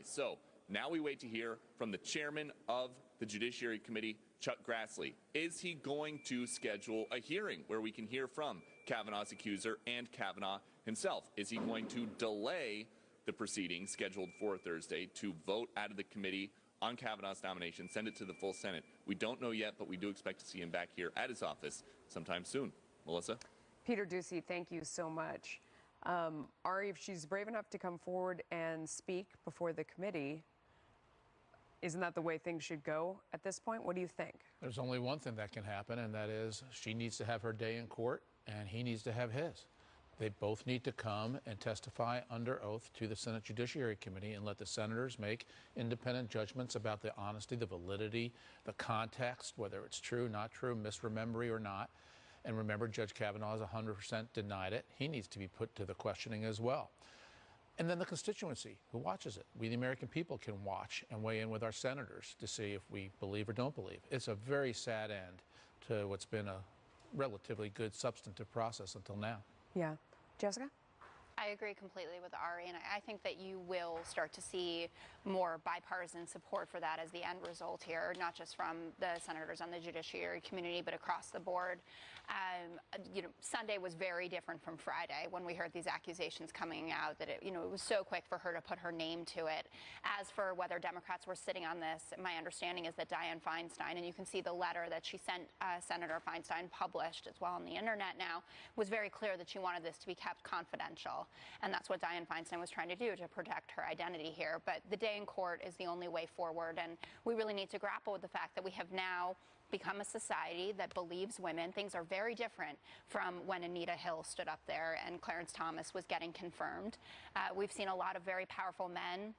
So now we wait to hear from the chairman of the Judiciary Committee, Chuck Grassley. Is he going to schedule a hearing where we can hear from Kavanaugh's accuser and Kavanaugh himself? Is he going to delay the proceedings scheduled for Thursday to vote out of the committee on Kavanaugh's nomination, send it to the full Senate? We don't know yet, but we do expect to see him back here at his office sometime soon. Melissa? Peter Ducey, thank you so much. Ari, if she's brave enough to come forward and speak before the committee, isn't that the way things should go at this point? What do you think? There's only one thing that can happen, and that is she needs to have her day in court, and he needs to have his. They both need to come and testify under oath to the Senate Judiciary Committee and let the senators make independent judgments about the honesty, the validity, the context, whether it's true, not true, misremembering or not. And remember, Judge Kavanaugh has 100% denied it. He needs to be put to the questioning as well. And then the constituency who watches it. We, the American people, can watch and weigh in with our senators to see if we believe or don't believe. It's a very sad end to what's been a relatively good substantive process until now. Yeah. Jessica? I agree completely with Ari, and I think that you will start to see more bipartisan support for that as the end result here, not just from the senators on the judiciary community, but across the board. Sunday was very different from Friday when we heard these accusations coming out that it was so quick for her to put her name to it. As for whether Democrats were sitting on this, my understanding is that Dianne Feinstein, and you can see the letter that she sent Senator Feinstein published as well on the internet now, was very clear that she wanted this to be kept confidential. And that's what Dianne Feinstein was trying to do to protect her identity here. But the day in court is the only way forward. And we really need to grapple with the fact that we have now become a society that believes women. Things are very different from when Anita Hill stood up there and Clarence Thomas was getting confirmed. We've seen a lot of very powerful men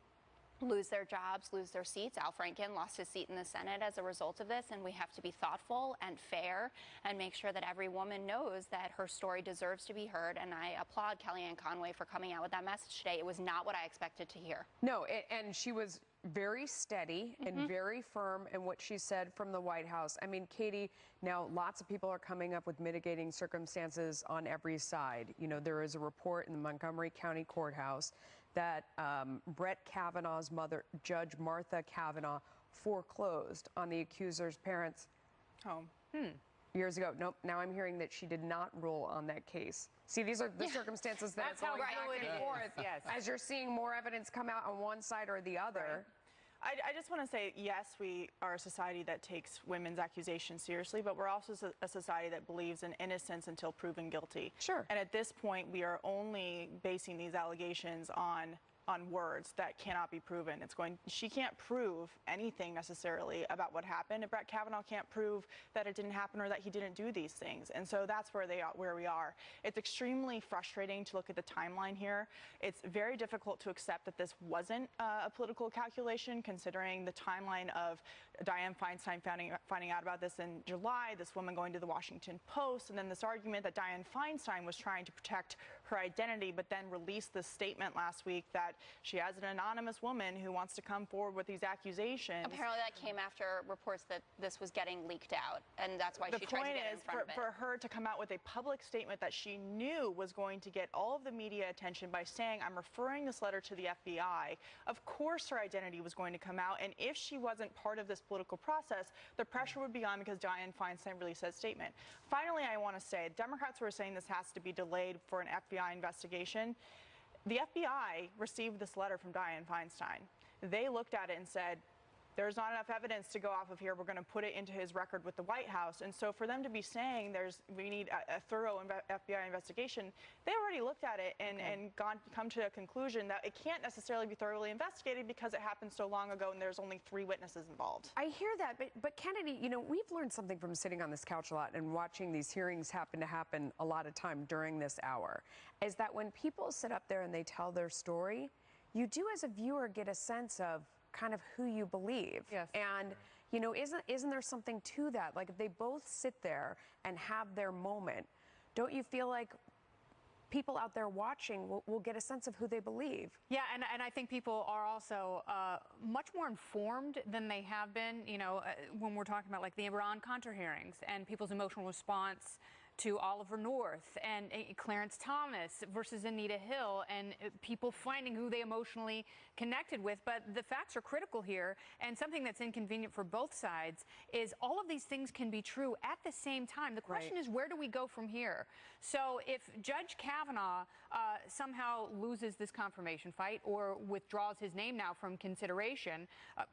lose their jobs, lose their seats. Al Franken lost his seat in the Senate as a result of this, and we have to be thoughtful and fair and make sure that every woman knows that her story deserves to be heard. And I applaud Kellyanne Conway for coming out with that message today. It was not what I expected to hear. No, and she was very steady and very firm in what she said from the White House. I mean, Katie, now lots of people are coming up with mitigating circumstances on every side. There is a report in the Montgomery County Courthouse that Brett Kavanaugh's mother, Judge Martha Kavanaugh, foreclosed on the accuser's parents' home years ago. Nope, now I'm hearing that she did not rule on that case. See, these are the circumstances that That's how going back and forth, yes. As you're seeing more evidence come out on one side or the other. Right. I just want to say, yes, we are a society that takes women's accusations seriously, but we're also a society that believes in innocence until proven guilty. Sure. And at this point, we are only basing these allegations on words that cannot be proven. She can't prove anything necessarily about what happened, and Brett Kavanaugh can't prove that it didn't happen or that he didn't do these things. And so that's where we are. It's extremely frustrating to look at the timeline here. It's very difficult to accept that this wasn't a political calculation, considering the timeline of Dianne Feinstein finding out about this in July, this woman going to the Washington Post, and then this argument that Dianne Feinstein was trying to protect her identity, but then released this statement last week that she has an anonymous woman who wants to come forward with these accusations. Apparently that came after reports that this was getting leaked out, and that's why she tried to get in front of it. For her to come out with a public statement that she knew was going to get all of the media attention by saying, I'm referring this letter to the FBI, of course her identity was going to come out, and if she wasn't part of this political process, the pressure would be on because Dianne Feinstein released that statement. Finally, I want to say, Democrats were saying this has to be delayed for an FBI investigation. The FBI received this letter from Dianne Feinstein. They looked at it and said, there's not enough evidence to go off of here. We're going to put it into his record with the White House. And so for them to be saying we need a thorough FBI investigation, they already looked at it and come to a conclusion that it can't necessarily be thoroughly investigated because it happened so long ago and there's only 3 witnesses involved. I hear that, but Kennedy, we've learned something from sitting on this couch a lot and watching these hearings happen a lot of time during this hour, is that when people sit up there and they tell their story, you do as a viewer get a sense of kind of who you believe. Yes. And, isn't there something to that? Like, if they both sit there and have their moment, don't you feel like people out there watching will get a sense of who they believe? Yeah, and I think people are also much more informed than they have been, when we're talking about like the Iran-Contra hearings and people's emotional response to Oliver North and Clarence Thomas versus Anita Hill, and people finding who they emotionally connected with. But the facts are critical here, and something that's inconvenient for both sides is all of these things can be true at the same time. The question is, where do we go from here? So if Judge Kavanaugh somehow loses this confirmation fight or withdraws his name now from consideration,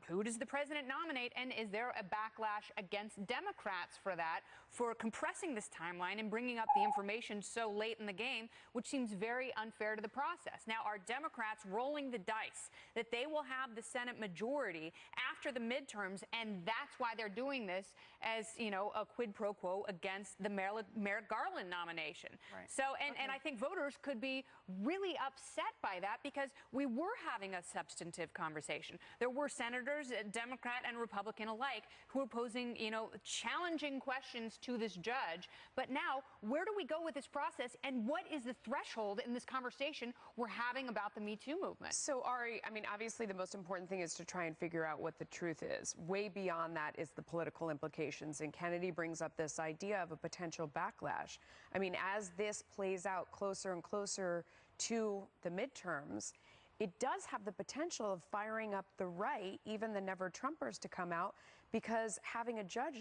who does the president nominate, and is there a backlash against Democrats for that, for compressing this timeline and bringing up the information so late in the game, which seems very unfair to the process? Now, are Democrats rolling the dice that they will have the Senate majority after the midterms, and that's why they're doing this as, you know, a quid pro quo against the Merrick Garland nomination? Right. So, and I think voters could be really upset by that, because we were having a substantive conversation. There were senators, Democrat and Republican alike, who were posing, you know, challenging questions to this judge. But now, where do we go with this process, and what is the threshold in this conversation we're having about the Me Too movement? So, Ari, I mean, obviously the most important thing is to try and figure out what the truth is. Way beyond that is the political implications, and Kennedy brings up this idea of a potential backlash. I mean, as this plays out closer and closer to the midterms, it does have the potential of firing up the right, even the never-Trumpers, to come out, because having a judge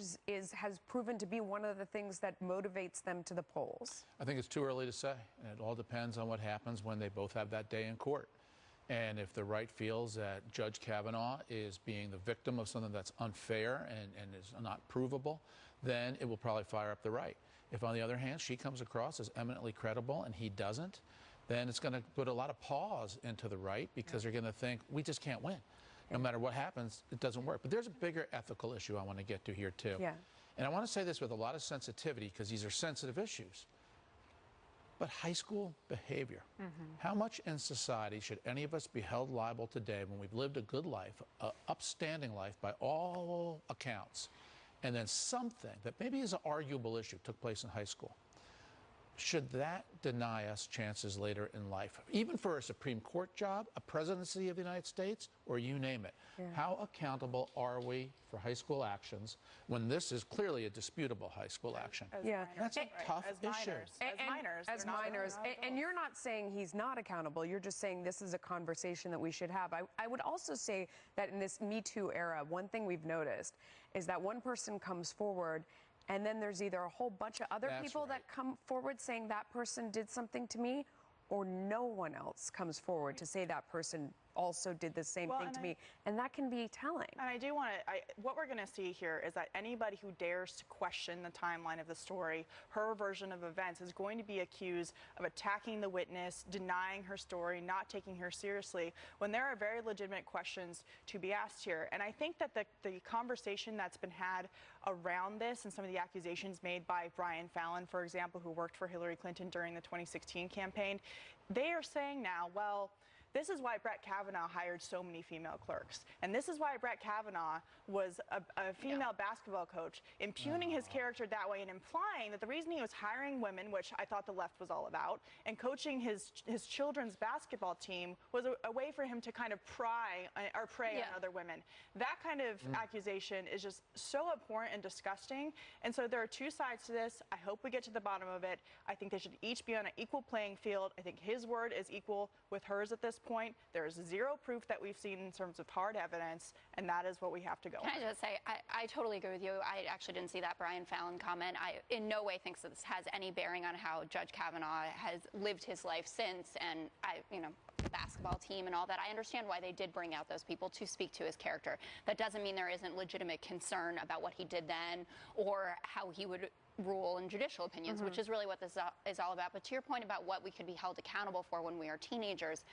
has proven to be one of the things that motivates them to the polls. I think it's too early to say, and it all depends on what happens when they both have that day in court. And if the right feels that Judge Kavanaugh is being the victim of something that's unfair and is not provable, then it will probably fire up the right. If, on the other hand, she comes across as eminently credible and he doesn't, then it's going to put a lot of pause into the right, because they're going to think, we just can't win. No matter what happens, it doesn't work. But there's a bigger ethical issue I want to get to here, too. Yeah. And I want to say this with a lot of sensitivity, because these are sensitive issues. But high school behavior. How much in society should any of us be held liable today when we've lived a good life, an upstanding life by all accounts, and then something that maybe is an arguable issue took place in high school? Should that deny us chances later in life, even for a Supreme Court job, a presidency of the United States, or you name it? Yeah. How accountable are we for high school actions when this is clearly a disputable high school action? That's a tough issue. As minors. And you're not saying he's not accountable. You're just saying this is a conversation that we should have. I would also say that in this Me Too era, one thing we've noticed is that one person comes forward, and then there's either a whole bunch of other people that come forward saying that person did something to me, or no one else comes forward to say that person also did the same thing to me. And that can be telling. And I do want to, what we're going to see here is that anybody who dares to question the timeline of the story, her version of events, is going to be accused of attacking the witness, denying her story, not taking her seriously, when there are very legitimate questions to be asked here. And I think that the conversation that's been had around this and some of the accusations made by Brian Fallon, for example, who worked for Hillary Clinton during the 2016 campaign, they are saying now, well, this is why Brett Kavanaugh hired so many female clerks. And this is why Brett Kavanaugh was a female basketball coach, impugning his character that way and implying that the reason he was hiring women, which I thought the left was all about, and coaching his children's basketball team was a way for him to kind of prey on other women. That kind of accusation is just so abhorrent and disgusting. And so there are two sides to this. I hope we get to the bottom of it. I think they should each be on an equal playing field. I think his word is equal with hers at this point. There is zero proof that we've seen in terms of hard evidence, and that is what we have to go on. Can I just say, I totally agree with you. I actually didn't see that Brian Fallon comment. I in no way think that this has any bearing on how Judge Kavanaugh has lived his life since, and the basketball team and all that. I understand why they did bring out those people to speak to his character. That doesn't mean there isn't legitimate concern about what he did then or how he would rule in judicial opinions, which is really what this is all about. But to your point about what we could be held accountable for when we are teenagers,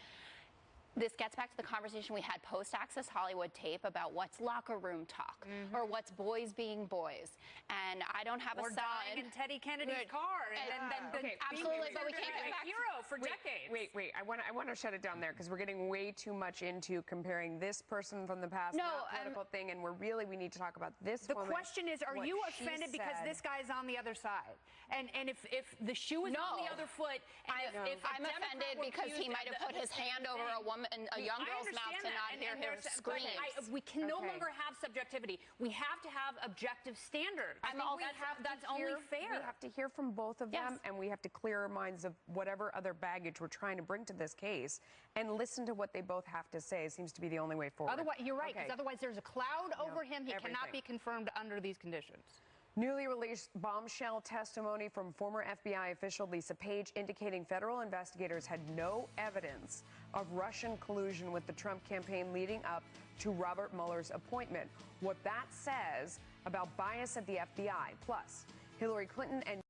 this gets back to the conversation we had post-Access Hollywood tape about what's locker room talk or what's boys being boys. And I don't have a side. Or dying in Teddy Kennedy's car. And then absolutely, but we can't get back hero for decades. Wait. I want to shut it down there, because we're getting way too much into comparing this person from the past, not political thing, and we need to talk about this woman. The question is, are you offended because this guy's on the other side? And if the shoe is on the other foot, and if I'm offended because he might have put his hand over a woman and a young girl's mouth to not hear her screams. We can no longer have subjectivity. We have to have objective standards. That's only fair. We have to hear from both of them, and we have to clear our minds of whatever other baggage we're trying to bring to this case and listen to what they both have to say. It seems to be the only way forward. Otherwise, you're right, because otherwise there's a cloud over him. He cannot be confirmed under these conditions. Newly released bombshell testimony from former FBI official Lisa Page indicating federal investigators had no evidence of Russian collusion with the Trump campaign leading up to Robert Mueller's appointment. What that says about bias at the FBI. Plus, Hillary Clinton and